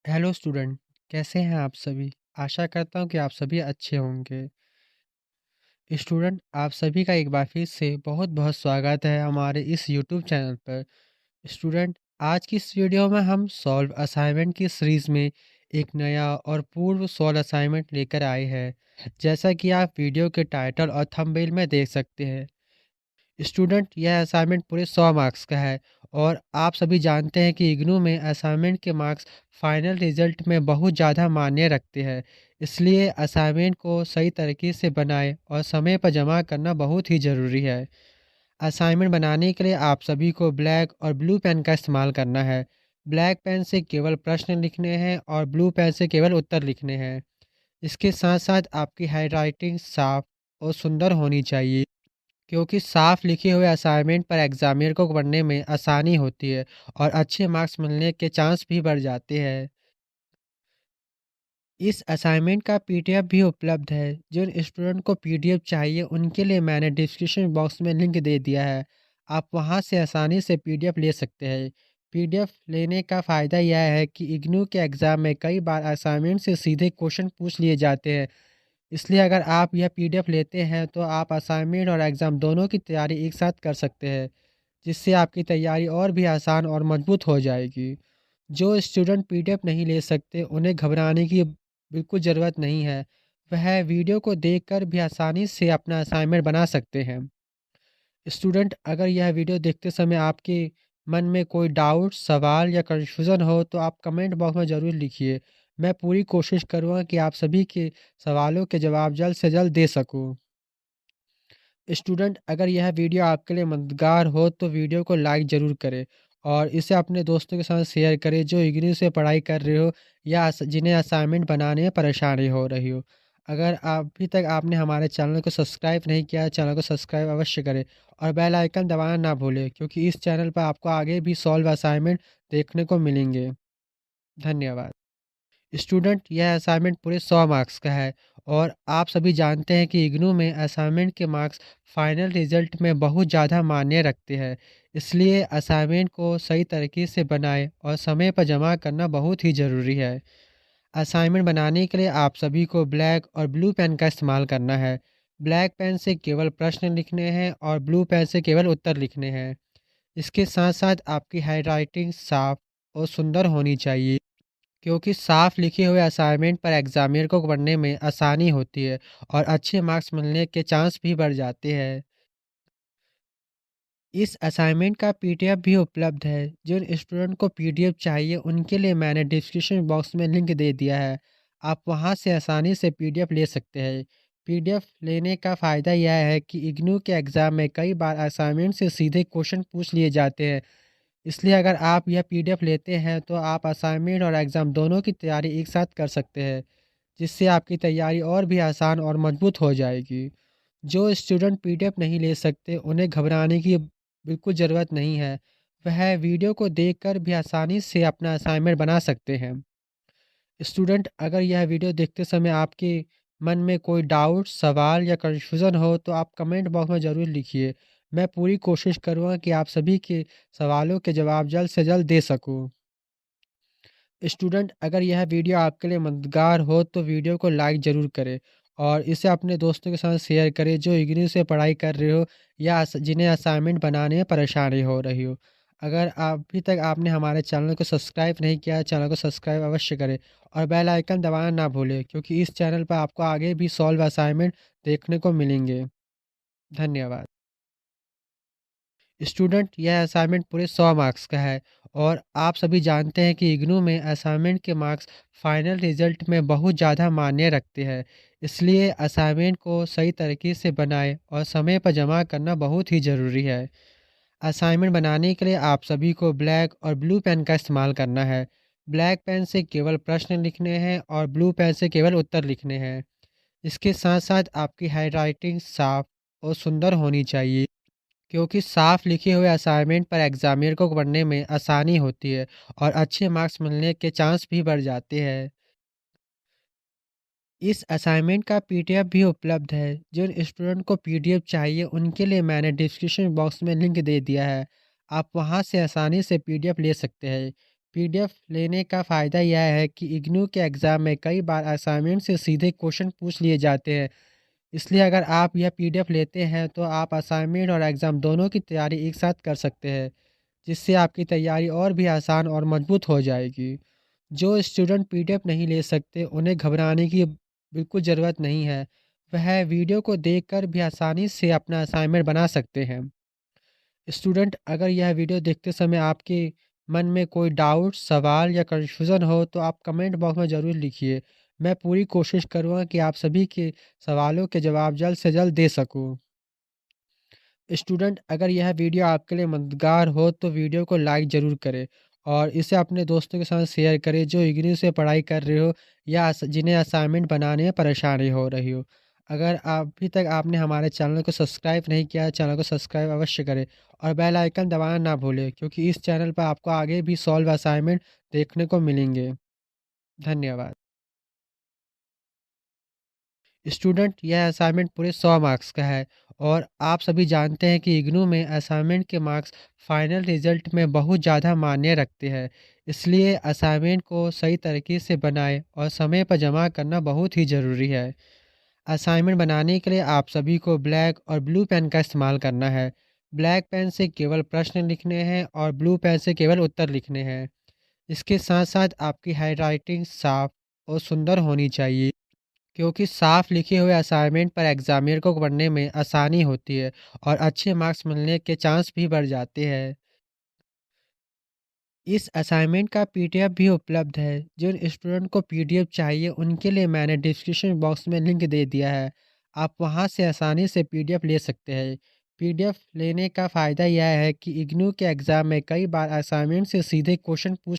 Hello student, कैसे हैं आप सभी? आशा करता हूँ कि आप सभी अच्छे होंगे। स्टूडेंट, आप सभी का एक बार फिर से बहुत-बहुत स्वागत है हमारे इस यूट्यूब चैनल पर। स्टूडेंट, आज की इस वीडियो में हम सॉल्व असाइनमेंट की सीरीज़ में एक नया और पूर्व सॉल्व असाइनमेंट लेकर आए हैं। जैसा कि आप वीडियो के टाइटल और थंबनेल में देख सकते हैं। स्टूडेंट, यह असाइनमेंट पूरे 100 मार्क्स का है और आप सभी जानते हैं कि इग्नू में असाइनमेंट के मार्क्स फाइनल रिजल्ट में बहुत ज़्यादा मायने रखते हैं। इसलिए असाइनमेंट को सही तरीके से बनाएं और समय पर जमा करना बहुत ही ज़रूरी है। असाइनमेंट बनाने के लिए आप सभी को ब्लैक और ब्लू पेन का इस्तेमाल करना है। ब्लैक पेन से केवल प्रश्न लिखने हैं और ब्लू पेन से केवल उत्तर लिखने हैं। इसके साथ साथ आपकी हैंडराइटिंग साफ और सुंदर होनी चाहिए, क्योंकि साफ लिखे हुए असाइनमेंट पर एग्जामिनर को पढ़ने में आसानी होती है और अच्छे मार्क्स मिलने के चांस भी बढ़ जाते हैं। इस असाइनमेंट का पीडीएफ भी उपलब्ध है। जिन स्टूडेंट को पीडीएफ चाहिए उनके लिए मैंने डिस्क्रिप्शन बॉक्स में लिंक दे दिया है। आप वहां से आसानी से पीडीएफ ले सकते हैं। पीडीएफ लेने का फ़ायदा यह है कि इग्नू के एग्ज़ाम में कई बार असाइनमेंट से सीधे क्वेश्चन पूछ लिए जाते हैं। इसलिए अगर आप यह पीडीएफ लेते हैं तो आप असाइनमेंट और एग्ज़ाम दोनों की तैयारी एक साथ कर सकते हैं, जिससे आपकी तैयारी और भी आसान और मजबूत हो जाएगी। जो स्टूडेंट पीडीएफ नहीं ले सकते उन्हें घबराने की बिल्कुल ज़रूरत नहीं है। वह वीडियो को देखकर भी आसानी से अपना असाइनमेंट बना सकते हैं। स्टूडेंट, अगर यह वीडियो देखते समय आपके मन में कोई डाउट, सवाल या कन्फ्यूज़न हो तो आप कमेंट बॉक्स में ज़रूर लिखिए। मैं पूरी कोशिश करूँगा कि आप सभी के सवालों के जवाब जल्द से जल्द दे सकूँ। स्टूडेंट, अगर यह वीडियो आपके लिए मददगार हो तो वीडियो को लाइक ज़रूर करें और इसे अपने दोस्तों के साथ शेयर करें जो इग्नू से पढ़ाई कर रहे हो या जिन्हें असाइनमेंट बनाने में परेशानी हो रही हो। अगर अभी तक आपने हमारे चैनल को सब्सक्राइब नहीं किया है, चैनल को सब्सक्राइब अवश्य करें और बेल आइकन दबाना ना भूलें, क्योंकि इस चैनल पर आपको आगे भी सॉल्व असाइनमेंट देखने को मिलेंगे। धन्यवाद। स्टूडेंट, यह असाइनमेंट पूरे 100 मार्क्स का है और आप सभी जानते हैं कि इग्नू में असाइनमेंट के मार्क्स फाइनल रिजल्ट में बहुत ज़्यादा मायने रखते हैं। इसलिए असाइनमेंट को सही तरीके से बनाएं और समय पर जमा करना बहुत ही ज़रूरी है। असाइनमेंट बनाने के लिए आप सभी को ब्लैक और ब्लू पेन का इस्तेमाल करना है। ब्लैक पेन से केवल प्रश्न लिखने हैं और ब्लू पेन से केवल उत्तर लिखने हैं। इसके साथ साथ आपकी हैंडराइटिंग साफ और सुंदर होनी चाहिए, क्योंकि साफ लिखे हुए असाइनमेंट पर एग्जामिनर को पढ़ने में आसानी होती है और अच्छे मार्क्स मिलने के चांस भी बढ़ जाते हैं। इस असाइनमेंट का पीडीएफ भी उपलब्ध है। जिन स्टूडेंट को पीडीएफ चाहिए उनके लिए मैंने डिस्क्रिप्शन बॉक्स में लिंक दे दिया है। आप वहां से आसानी से पीडीएफ ले सकते हैं। पीडीएफ लेने का फ़ायदा यह है कि इग्नू के एग्ज़ाम में कई बार असाइनमेंट से सीधे क्वेश्चन पूछ लिए जाते हैं। इसलिए अगर आप यह पीडीएफ लेते हैं तो आप असाइनमेंट और एग्ज़ाम दोनों की तैयारी एक साथ कर सकते हैं, जिससे आपकी तैयारी और भी आसान और मजबूत हो जाएगी। जो स्टूडेंट पीडीएफ नहीं ले सकते उन्हें घबराने की बिल्कुल ज़रूरत नहीं है। वह वीडियो को देखकर भी आसानी से अपना असाइनमेंट बना सकते हैं। स्टूडेंट, अगर यह वीडियो देखते समय आपके मन में कोई डाउट, सवाल या कन्फ्यूज़न हो तो आप कमेंट बॉक्स में ज़रूर लिखिए। मैं पूरी कोशिश करूँगा कि आप सभी के सवालों के जवाब जल्द से जल्द दे सकूँ। स्टूडेंट, अगर यह वीडियो आपके लिए मददगार हो तो वीडियो को लाइक ज़रूर करें और इसे अपने दोस्तों के साथ शेयर करें जो इग्नू से पढ़ाई कर रहे हो या जिन्हें असाइनमेंट बनाने में परेशानी हो रही हो। अगर अभी तक आपने हमारे चैनल को सब्सक्राइब नहीं किया है, चैनल को सब्सक्राइब अवश्य करें और बेल आइकन दबाना ना भूलें, क्योंकि इस चैनल पर आपको आगे भी सॉल्व असाइनमेंट देखने को मिलेंगे। धन्यवाद। स्टूडेंट, यह असाइनमेंट पूरे 100 मार्क्स का है और आप सभी जानते हैं कि इग्नू में असाइनमेंट के मार्क्स फाइनल रिजल्ट में बहुत ज़्यादा मायने रखते हैं। इसलिए असाइनमेंट को सही तरीके से बनाएं और समय पर जमा करना बहुत ही ज़रूरी है। असाइनमेंट बनाने के लिए आप सभी को ब्लैक और ब्लू पेन का इस्तेमाल करना है। ब्लैक पेन से केवल प्रश्न लिखने हैं और ब्लू पेन से केवल उत्तर लिखने हैं। इसके साथ साथ आपकी हैंडराइटिंग साफ और सुंदर होनी चाहिए, क्योंकि साफ लिखे हुए असाइनमेंट पर एग्जामिनर को पढ़ने में आसानी होती है और अच्छे मार्क्स मिलने के चांस भी बढ़ जाते हैं। इस असाइनमेंट का पीडीएफ भी उपलब्ध है। जिन स्टूडेंट को पीडीएफ चाहिए उनके लिए मैंने डिस्क्रिप्शन बॉक्स में लिंक दे दिया है। आप वहां से आसानी से पीडीएफ ले सकते हैं। पीडीएफ लेने का फ़ायदा यह है कि इग्नू के एग्ज़ाम में कई बार असाइनमेंट से सीधे क्वेश्चन पूछ लिए जाते हैं। इसलिए अगर आप यह पीडीएफ लेते हैं तो आप असाइनमेंट और एग्ज़ाम दोनों की तैयारी एक साथ कर सकते हैं, जिससे आपकी तैयारी और भी आसान और मजबूत हो जाएगी। जो स्टूडेंट पीडीएफ नहीं ले सकते, उन्हें घबराने की बिल्कुल ज़रूरत नहीं है। वह वीडियो को देखकर भी आसानी से अपना असाइनमेंट बना सकते हैं। स्टूडेंट, अगर यह वीडियो देखते समय आपके मन में कोई डाउट, सवाल या कन्फ्यूज़न हो तो आप कमेंट बॉक्स में ज़रूर लिखिए। मैं पूरी कोशिश करूँगा कि आप सभी के सवालों के जवाब जल्द से जल्द दे सकूँ। स्टूडेंट, अगर यह वीडियो आपके लिए मददगार हो तो वीडियो को लाइक ज़रूर करें और इसे अपने दोस्तों के साथ शेयर करें जो इग्नू से पढ़ाई कर रहे हो या जिन्हें असाइनमेंट बनाने में परेशानी हो रही हो। अगर अभी तक आपने हमारे चैनल को सब्सक्राइब नहीं किया, चैनल को सब्सक्राइब अवश्य करें और बेल आइकन दबाना ना भूलें, क्योंकि इस चैनल पर आपको आगे भी सॉल्व असाइनमेंट देखने को मिलेंगे। धन्यवाद। स्टूडेंट, यह असाइनमेंट पूरे 100 मार्क्स का है और आप सभी जानते हैं कि इग्नू में असाइनमेंट के मार्क्स फाइनल रिजल्ट में बहुत ज़्यादा मायने रखते हैं। इसलिए असाइनमेंट को सही तरीके से बनाएं और समय पर जमा करना बहुत ही ज़रूरी है। असाइनमेंट बनाने के लिए आप सभी को ब्लैक और ब्लू पेन का इस्तेमाल करना है। ब्लैक पेन से केवल प्रश्न लिखने हैं और ब्लू पेन से केवल उत्तर लिखने हैं। इसके साथ साथ आपकी हैंडराइटिंग साफ और सुंदर होनी चाहिए, क्योंकि साफ लिखे हुए असाइनमेंट पर एग्जामिनर को पढ़ने में आसानी होती है और अच्छे मार्क्स मिलने के चांस भी बढ़ जाते हैं। इस असाइनमेंट का पीडीएफ भी उपलब्ध है। जिन स्टूडेंट को पीडीएफ चाहिए उनके लिए मैंने डिस्क्रिप्शन बॉक्स में लिंक दे दिया है। आप वहां से आसानी से पीडीएफ ले सकते हैं। पीडीएफ लेने का फ़ायदा यह है कि इग्नू के एग्ज़ाम में कई बार असाइनमेंट से सीधे क्वेश्चन पूछ